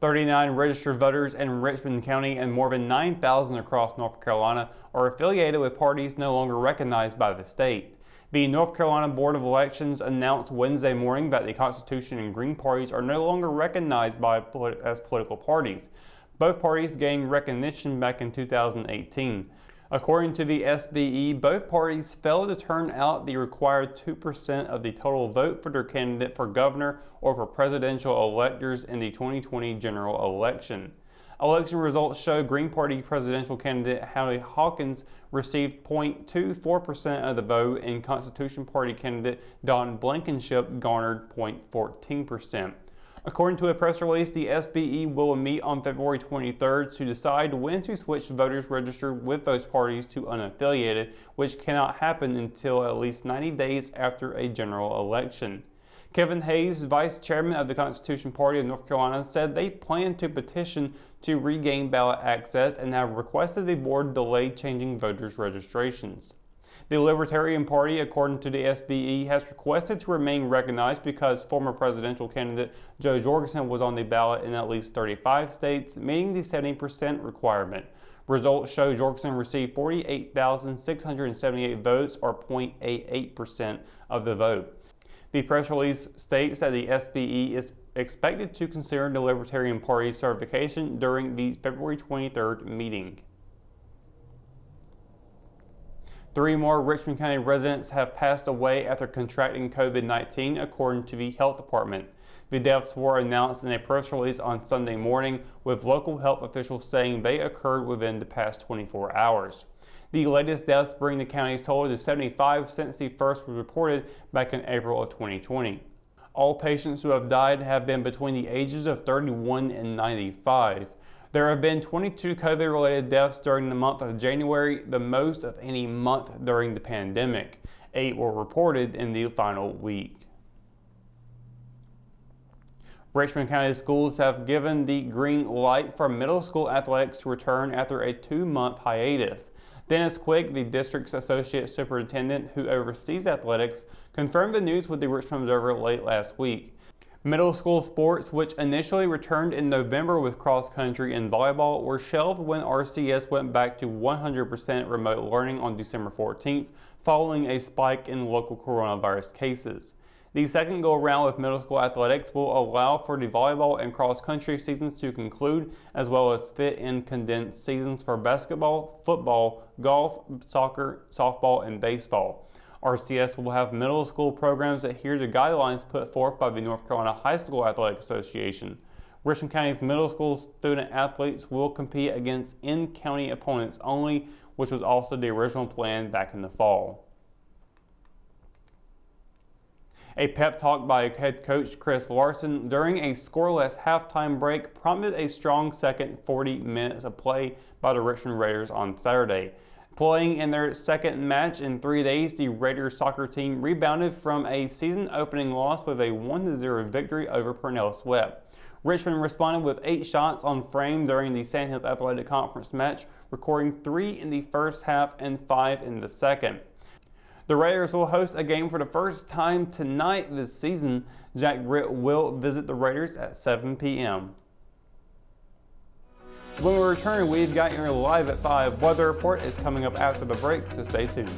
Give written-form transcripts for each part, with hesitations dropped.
39 registered voters in Richmond County and more than 9,000 across North Carolina are affiliated with parties no longer recognized by the state. The North Carolina Board of Elections announced Wednesday morning that the Constitution and Green parties are no longer recognized as political parties. Both parties gained recognition back in 2018. According to the SBE, both parties failed to turn out the required 2% of the total vote for their candidate for governor or for presidential electors in the 2020 general election. Election results show Green Party presidential candidate Hallie Hawkins received 0.24% of the vote and Constitution Party candidate Don Blankenship garnered 0.14%. According to a press release, the SBE will meet on February 23rd to decide when to switch voters registered with those parties to unaffiliated, which cannot happen until at least 90 days after a general election. Kevin Hayes, vice chairman of the Constitution Party of North Carolina, said they plan to petition to regain ballot access and have requested the board delay changing voters' registrations. The Libertarian Party, according to the SBE, has requested to remain recognized because former presidential candidate Joe Jorgensen was on the ballot in at least 35 states, meeting the 70% requirement. Results show Jorgensen received 48,678 votes, or 0.88% of the vote. The press release states that the SBE is expected to consider the Libertarian Party's certification during the February 23rd meeting. 3 more Richmond County residents have passed away after contracting COVID-19, according to the health department. The deaths were announced in a press release on Sunday morning, with local health officials saying they occurred within the past 24 hours. The latest deaths bring the county's total to 75 since the first was reported back in April of 2020. All patients who have died have been between the ages of 31 and 95. There have been 22 COVID-related deaths during the month of January, the most of any month during the pandemic. 8 were reported in the final week. Richmond County schools have given the green light for middle school athletics to return after a 2-month hiatus. Dennis Quick, the district's associate superintendent who oversees athletics, confirmed the news with the Richmond Observer late last week. Middle school sports, which initially returned in November with cross country and volleyball, were shelved when RCS went back to 100% remote learning on December 14th, following a spike in local coronavirus cases. The second go-around with middle school athletics will allow for the volleyball and cross country seasons to conclude, as well as fit in condensed seasons for basketball, football, golf, soccer, softball, and baseball. RCS will have middle school programs adhere to guidelines put forth by the North Carolina High School Athletic Association. Richmond County's middle school student athletes will compete against in-county opponents only, which was also the original plan back in the fall. A pep talk by head coach Chris Larson during a scoreless halftime break prompted a strong second 40 minutes of play by the Richmond Raiders on Saturday. Playing in their second match in 3 days, the Raiders soccer team rebounded from a season-opening loss with a 1-0 victory over Purnell Swept. Richmond responded with 8 shots on frame during the Sandhills Athletic Conference match, recording 3 in the first half and 5 in the second. The Raiders will host a game for the first time tonight this season. Jack Britt will visit the Raiders at 7 p.m. When we return, we've got your Live at 5 weather report is coming up after the break, so stay tuned.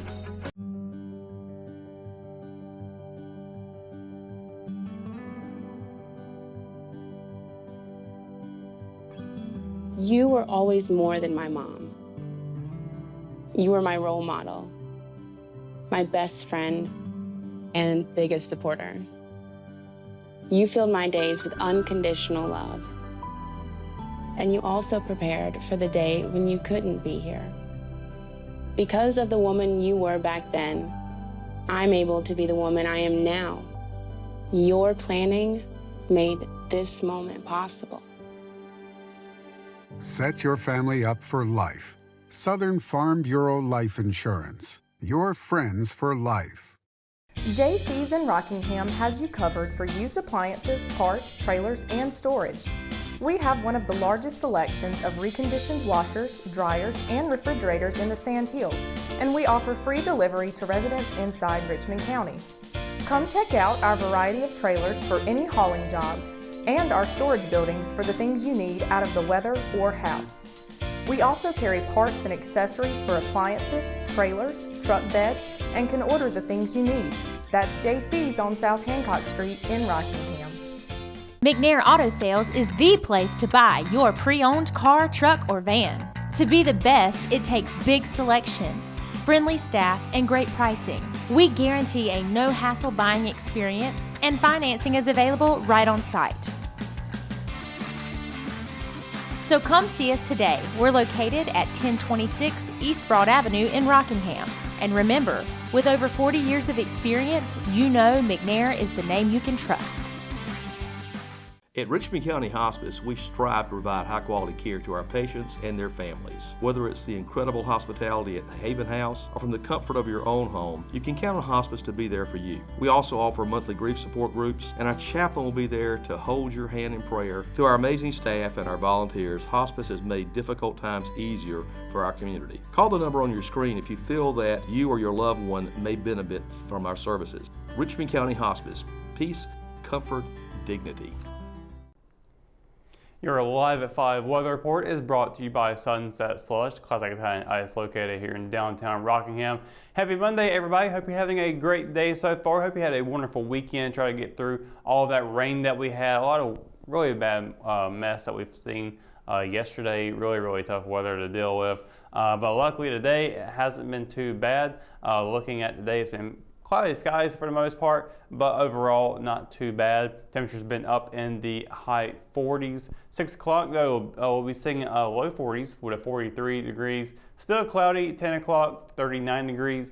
You were always more than my mom. You were my role model, my best friend, and biggest supporter. You filled my days with unconditional love. And you also prepared for the day when you couldn't be here. Because of the woman you were back then, I'm able to be the woman I am now. Your planning made this moment possible. Set your family up for life. Southern Farm Bureau Life Insurance. Your friends for life. JC's in Rockingham has you covered for used appliances, parts, trailers, and storage. We have one of the largest selections of reconditioned washers, dryers, and refrigerators in the Sand Hills, and we offer free delivery to residents inside Richmond County. Come check out our variety of trailers for any hauling job. and our storage buildings for the things you need out of the weather or house. We also carry parts and accessories for appliances, trailers, truck beds, and can order the things you need. That's JC's on South Hancock Street in Rockingham. McNair Auto Sales is the place to buy your pre-owned car, truck, or van. To be the best, it takes big selection, friendly staff, and great pricing. We guarantee a no-hassle buying experience, and financing is available right on site. So come see us today. We're located at 1026 East Broad Avenue in Rockingham. And remember, with over 40 years of experience, you know McNair is the name you can trust. At Richmond County Hospice, we strive to provide high-quality care to our patients and their families. Whether it's the incredible hospitality at the Haven House or from the comfort of your own home, you can count on hospice to be there for you. We also offer monthly grief support groups, and our chaplain will be there to hold your hand in prayer. Through our amazing staff and our volunteers, hospice has made difficult times easier for our community. Call the number on your screen if you feel that you or your loved one may benefit from our services. Richmond County Hospice. Peace, comfort, dignity. Your Live at 5 weather report is brought to you by Sunset Slush, classic Italian ice located here in downtown Rockingham. Happy Monday, everybody. Hope you're having a great day so far. Hope you had a wonderful weekend. Try to get through all that rain that we had. A lot of really bad mess that we've seen yesterday. Really tough weather to deal with. But luckily today, it hasn't been too bad. Looking at today, it's been cloudy skies for the most part, but overall not too bad. Temperature's been up in the high 40s. 6 o'clock though, we'll be seeing low 40s with a 43 degrees. Still cloudy, 10 o'clock, 39 degrees.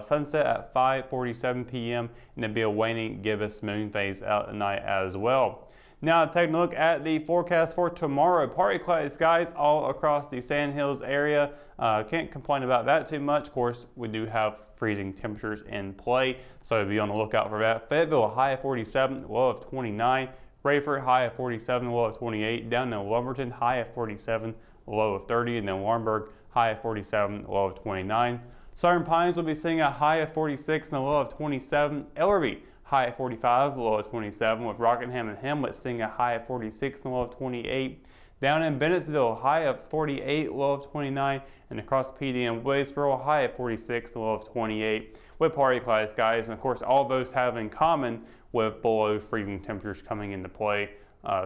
Sunset at 5:47 p.m. and there'll be a waning gibbous moon phase out at night as well. Now taking a look at the forecast for tomorrow. Partly cloudy skies all across the Sand Hills area. Can't complain about that too much. Of course, we do have freezing temperatures in play, so be on the lookout for that. Fayetteville, high of 47, low of 29. Rayford, high of 47, low of 28. Down in Lumberton, high of 47, low of 30. And then Warrenburg, high of 47, low of 29. Southern Pines will be seeing a high of 46 and a low of 27. Ellerby, high of 45, low of 27. With Rockingham and Hamlet seeing a high of 46 and a low of 28. Down in Bennettsville, high of 48, low of 29, and across PD in Wadesboro, high of 46, low of 28, with partly cloudy skies. And of course, all those have in common with below freezing temperatures coming into play.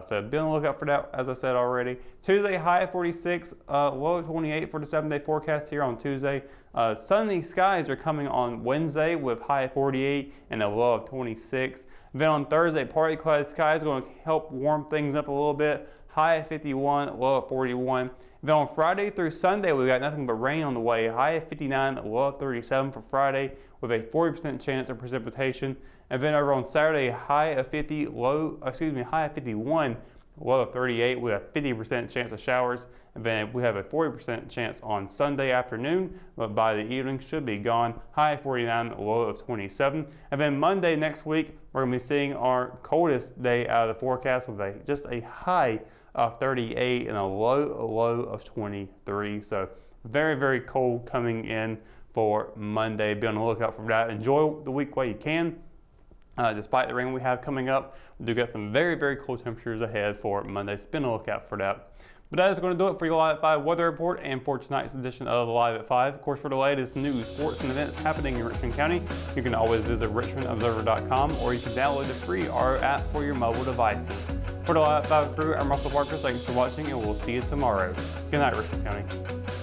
So be on the lookout for that, as I said already. Tuesday, high of 46, low of 28 for the 7-day forecast here on Tuesday. Sunny skies are coming on Wednesday with high of 48 and a low of 26. Then on Thursday, partly cloudy skies are going to help warm things up a little bit. High of 51, low of 41. Then on Friday through Sunday, we've got nothing but rain on the way. High of 59, low of 37 for Friday with a 40% chance of precipitation. And then over on Saturday, high of 51, low of 38 with a 50% chance of showers. And then we have a 40% chance on Sunday afternoon, but by the evening should be gone. High of 49, low of 27. And then Monday next week, we're going to be seeing our coldest day out of the forecast with just a high of 38 and a low of 23. So very cold coming in for Monday. Be on the lookout for that. Enjoy the week while you can. Despite the rain we have coming up, we do get some very cold temperatures ahead for Monday. So be on the lookout for that. But that is going to do it for your Live at 5 weather report and for tonight's edition of Live at 5. Of course, for the latest news, sports, and events happening in Richmond County, you can always visit richmondobserver.com or you can download the free RO app for your mobile devices. For the Live at 5 crew, I'm Russell Parker. Thanks for watching, and we'll see you tomorrow. Good night, Richmond County.